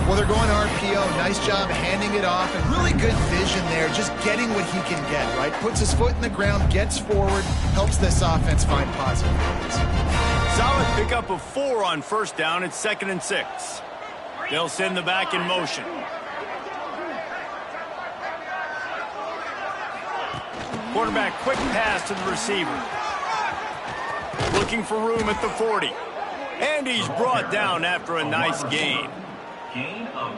Well, they're going RPO. Nice job handing it off, and really good vision there, just getting what he can get, right? Puts his foot in the ground, gets forward, helps this offense find positive plays. Solid pickup of 4 on first down. It's 2nd and 6. They'll send the back in motion. Quarterback quick pass to the receiver. Looking for room at the 40. And he's brought down after a nice gain.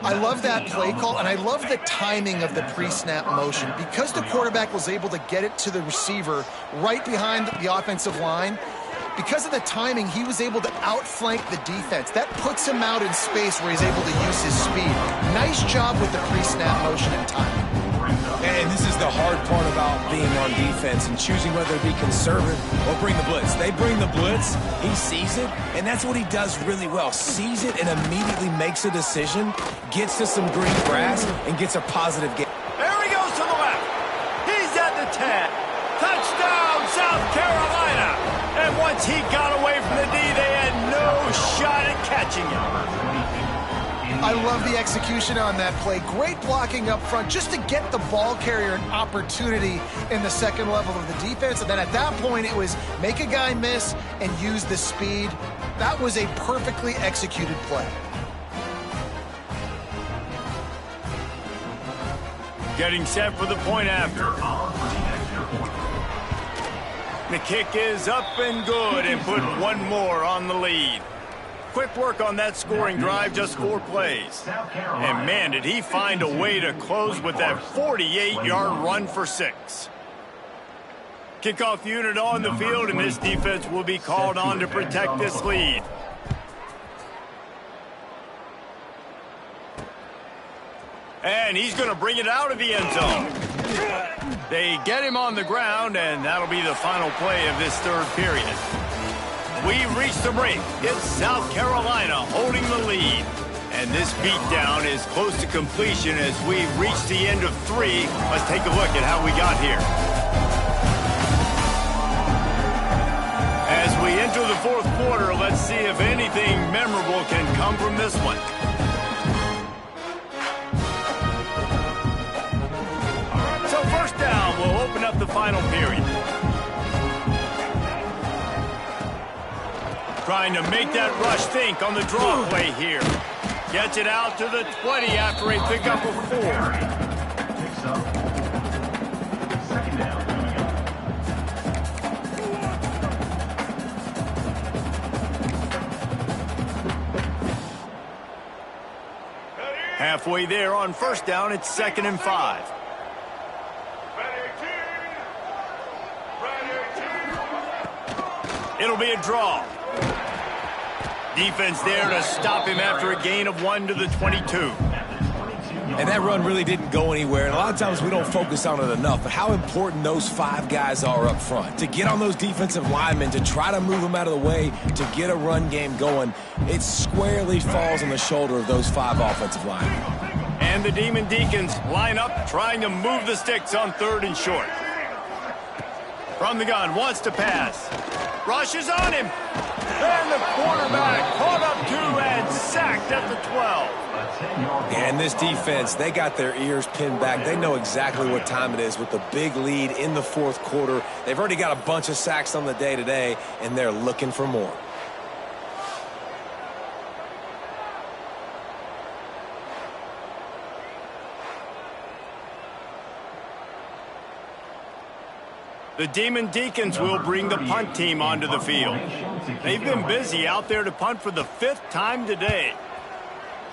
I love that play call, and I love the timing of the pre-snap motion. Because the quarterback was able to get it to the receiver right behind the offensive line, because of the timing, he was able to outflank the defense. That puts him out in space where he's able to use his speed. Nice job with the pre-snap motion and timing. And this is the hard part about being on defense and choosing whether to be conservative or bring the blitz. They bring the blitz, he sees it, and that's what he does really well. Sees it and immediately makes a decision, gets to some green grass, and gets a positive game. There he goes to the left. He's at the 10. Touchdown, South Carolina. And once he got away from the D, they had no shot at catching him. I love the execution on that play. Great blocking up front just to get the ball carrier an opportunity in the second level of the defense. And then at that point, it was make a guy miss and use the speed. That was a perfectly executed play. Getting set for the point after. The kick is up and good and put one more on the lead. Quick work on that scoring drive, just 4 plays. And man, did he find a way to close with that 48-yard run for 6. Kickoff unit on the field, and this defense will be called on to protect this lead. And he's going to bring it out of the end zone. They get him on the ground, and that'll be the final play of this third period. We reach the break. It's South Carolina holding the lead. And this beatdown is close to completion as we reach the end of 3. Let's take a look at how we got here. As we enter the 4th quarter, let's see if anything memorable can come from this one. So first down will open up the final period. Trying to make that rush think on the draw play here. Gets it out to the 20 after a pickup of 4. Second down. Halfway there on first down, it's 2nd and 5. It'll be a draw. Defense there to stop him after a gain of 1 to the 22. And that run really didn't go anywhere. And a lot of times we don't focus on it enough, but how important those 5 guys are up front. To get on those defensive linemen, to try to move them out of the way, to get a run game going, it squarely falls on the shoulder of those 5 offensive linemen. And the Demon Deacons line up, trying to move the sticks on 3rd and short. From the gun, wants to pass. Rushes on him. And the quarterback caught up to and sacked at the 12. And this defense, they got their ears pinned back. They know exactly what time it is with the big lead in the 4th quarter. They've already got a bunch of sacks on the day today, and they're looking for more. The Demon Deacons will bring the punt team onto the field. They've been busy out there to punt for the 5th time today.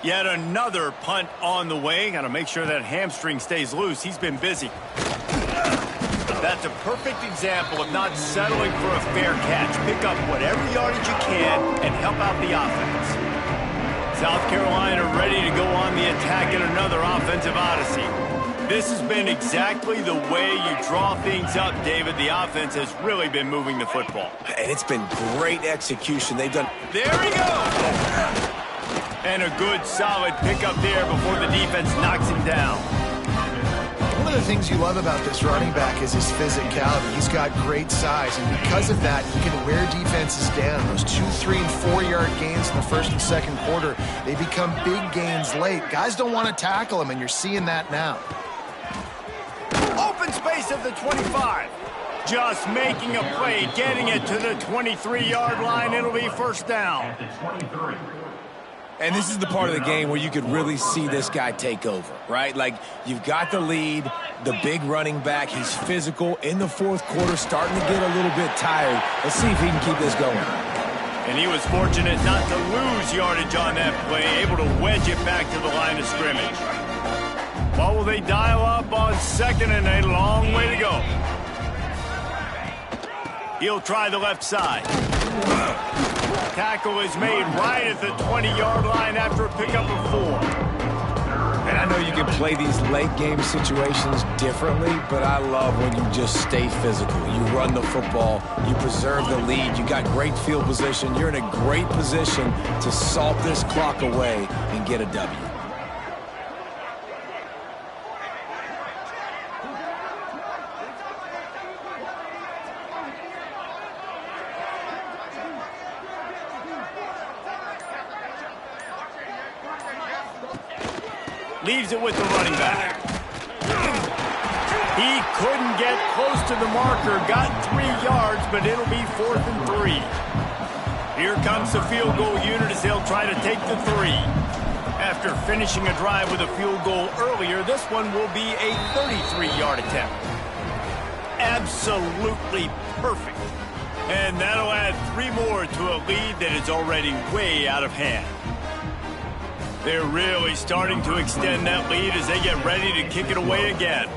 Yet another punt on the way. Got to make sure that hamstring stays loose. He's been busy. That's a perfect example of not settling for a fair catch. Pick up whatever yardage you can and help out the offense. South Carolina ready to go on the attack in another offensive odyssey. This has been exactly the way you draw things up, David. The offense has really been moving the football. And it's been great execution. They've done... There we go! And a good, solid pickup there before the defense knocks him down. One of the things you love about this running back is his physicality. He's got great size, and because of that, he can wear defenses down. Those 2, 3, and 4-yard gains in the 1st and 2nd quarter, they become big gains late. Guys don't want to tackle him, and you're seeing that now. Open space at the 25. Just making a play, getting it to the 23-yard line. It'll be 1st down. And this is the part of the game where you could really see this guy take over, right? Like, you've got the lead, the big running back. He's physical in the 4th quarter, starting to get a little bit tired. Let's see if he can keep this going. And he was fortunate not to lose yardage on that play, able to wedge it back to the line of scrimmage. What will they dial up on 2nd and a long way to go? He'll try the left side. Tackle is made right at the 20-yard line after a pickup of 4. And I know you can play these late game situations differently, but I love when you just stay physical. You run the football, you preserve the lead, you got great field position, you're in a great position to salt this clock away and get a W. Leaves it with the running back. He couldn't get close to the marker. Got 3 yards, but it'll be 4th and 3. Here comes the field goal unit as they'll try to take the 3. After finishing a drive with a field goal earlier, this one will be a 33-yard attempt. Absolutely perfect. And that'll add 3 more to a lead that is already way out of hand. They're really starting to extend that lead as they get ready to kick it away again.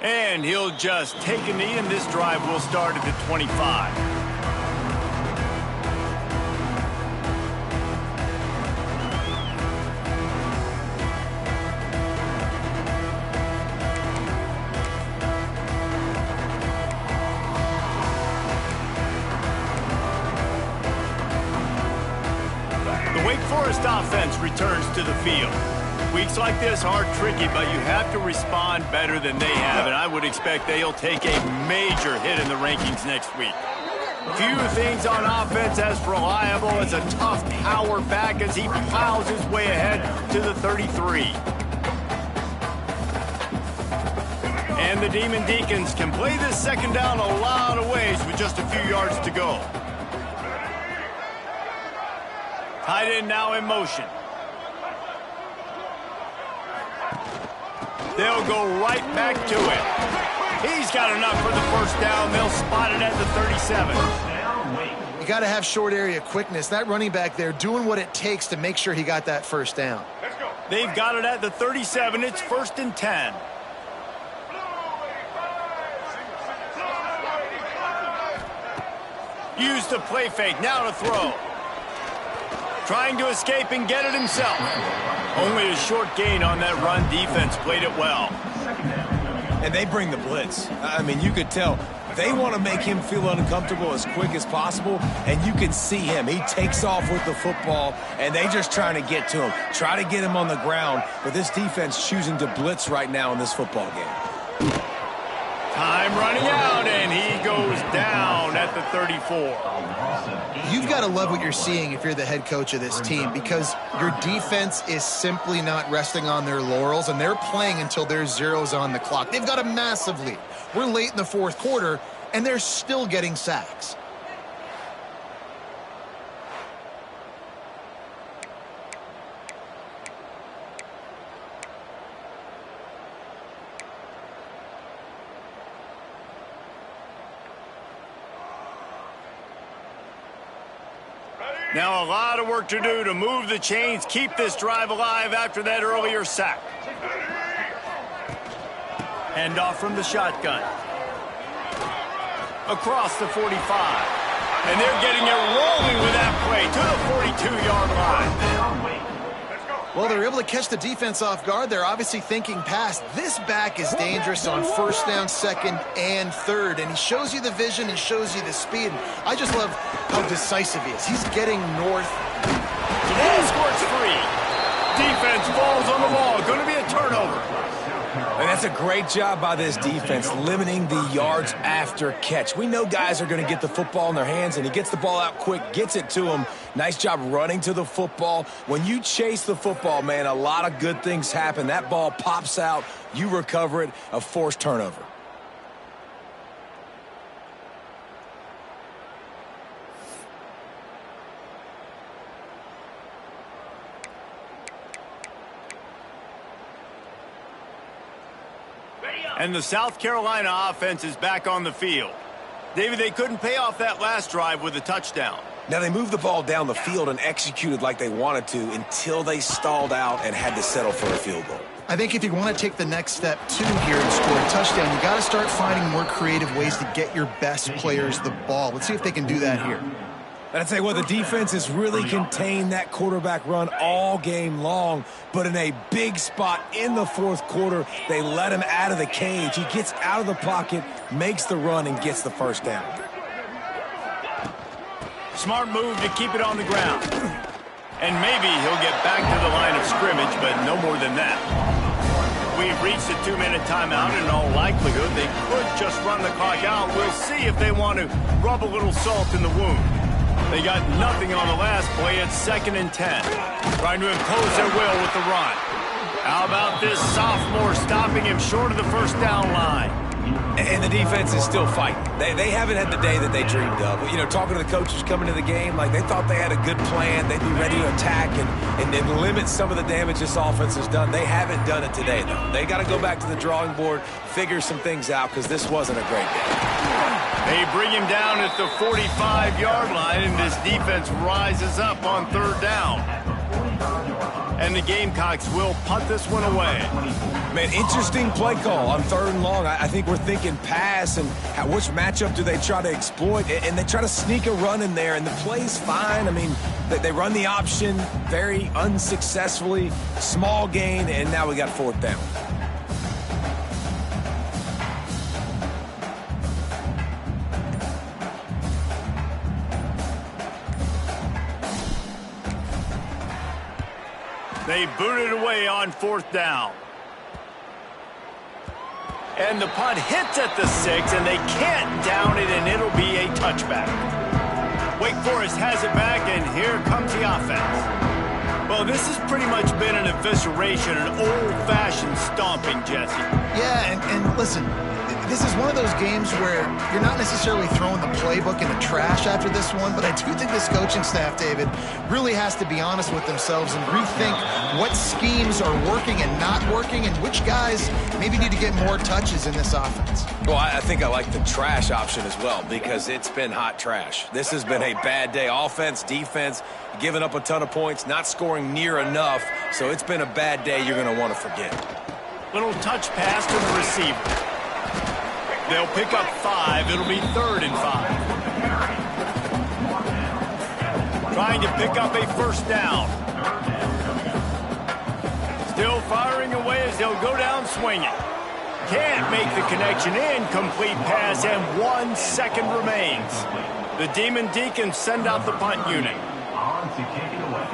And he'll just take a knee, and this drive will start at the 25. Offense returns to the field. Weeks like this are tricky, but you have to respond better than they have, and I would expect they'll take a major hit in the rankings next week. Few things on offense as reliable as a tough power back as he plows his way ahead to the 33. And the Demon Deacons can play this 2nd down a lot of ways with just a few yards to go. Tight end now in motion. They'll go right back to it. He's got enough for the 1st down. They'll spot it at the 37. You You got to have short area quickness. That running back there doing what it takes to make sure he got that first down. They've got it at the 37. It's 1st and 10. Used the play fake. Now to throw. Trying to escape and get it himself. Only a short gain on that run. Defense played it well. And they bring the blitz. I mean, you could tell they want to make him feel uncomfortable as quick as possible, and you can see him. He takes off with the football, and they just trying to get to him, try to get him on the ground, but this defense choosing to blitz right now in this football game. Time running out, and he goes down at the 34. You've got to love what you're seeing if you're the head coach of this team, because your defense is simply not resting on their laurels, and they're playing until there's zeros on the clock. They've got a massive lead. We're late in the fourth quarter, and they're still getting sacks. Now a lot of work to do to move the chains, keep this drive alive after that earlier sack. Hand off from the shotgun. Across the 45. And they're getting it rolling with that play to the 42-yard line. Well, they're able to catch the defense off guard. They're obviously thinking pass. This back is dangerous on 1st down, 2nd, and 3rd. And he shows you the vision and shows you the speed. I just love how decisive he is. He's getting north. Ball squirts free. Defense falls on the ball. Going to be a turnover. And that's a great job by this defense, limiting the yards after catch. We know guys are going to get the football in their hands, and he gets the ball out quick, gets it to them. Nice job running to the football. When you chase the football, man, a lot of good things happen. That ball pops out, you recover it, a forced turnover. And the South Carolina offense is back on the field. David, they couldn't pay off that last drive with a touchdown. Now, they moved the ball down the field and executed like they wanted to until they stalled out and had to settle for a field goal. I think if you want to take the next step, too, here and score a touchdown, you got to start finding more creative ways to get your best players the ball. Let's see if they can do that here. And I'd say, well, the defense has really contained that quarterback run all game long, but in a big spot in the fourth quarter, they let him out of the cage. He gets out of the pocket, makes the run, and gets the first down. Smart move to keep it on the ground. And maybe he'll get back to the line of scrimmage, but no more than that. We've reached a 2-minute timeout, and in all likelihood, they could just run the clock out. We'll see if they want to rub a little salt in the wound. They got nothing on the last play. It's 2nd and 10. Trying to impose their will with the run. How about this sophomore stopping him short of the first down line? And the defense is still fighting. They haven't had the day that they dreamed of. You know, talking to the coaches coming to the game, like they thought they had a good plan. They'd be ready to attack and limit some of the damage this offense has done. They haven't done it today, though. They got to go back to the drawing board, figure some things out, because this wasn't a great game. They bring him down at the 45-yard line, and this defense rises up on 3rd down. And the Gamecocks will punt this one away. Man, interesting play call on 3rd and long. I think we're thinking pass and which matchup do they try to exploit, and they try to sneak a run in there, and the play's fine. I mean, they run the option very unsuccessfully, small gain, and now we got 4th down. They boot it away on 4th down. And the punt hits at the 6, and they can't down it, and it'll be a touchback. Wake Forest has it back, and here comes the offense. Well, this has pretty much been an evisceration, an old-fashioned stomping, Jesse. Yeah, and listen, this is one of those games where you're not necessarily throwing the playbook in the trash after this one, but I do think this coaching staff, David, really has to be honest with themselves and rethink what schemes are working and not working and which guys maybe need to get more touches in this offense. Well, I think I like the trash option as well because it's been hot trash. This has been a bad day. Offense, defense, giving up a ton of points, not scoring near enough. So it's been a bad day you're going to want to forget. Little touch pass to the receiver. They'll pick up 5. It'll be 3rd and 5. Trying to pick up a first down. Still firing away as they'll go down swinging. Can't make the connection. Incomplete pass, and 1 second remains. The Demon Deacons send out the punt unit. On to kick it away.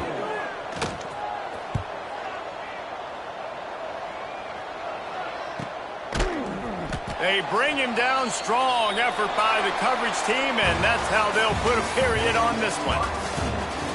They bring him down. Strong effort by the coverage team, and that's how they'll put a period on this one.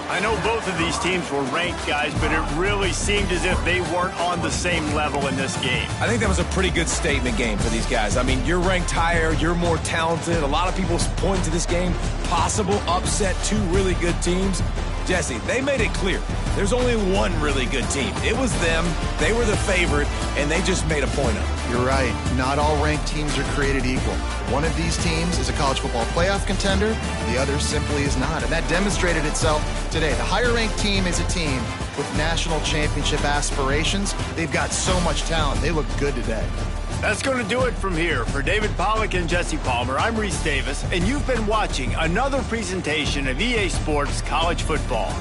I know both of these teams were ranked, guys, but it really seemed as if they weren't on the same level in this game. I think that was a pretty good statement game for these guys. I mean, you're ranked higher, you're more talented. A lot of people point to this game, possible upset, 2 really good teams. Jesse, they made it clear. There's only one really good team. It was them. They were the favorite, and they just made a point of it. You're right. Not all ranked teams are created equal. One of these teams is a college football playoff contender. The other simply is not. And that demonstrated itself today. The higher-ranked team is a team with national championship aspirations. They've got so much talent. They look good today. That's going to do it from here. For David Pollack and Jesse Palmer, I'm Reese Davis, and you've been watching another presentation of EA Sports College Football.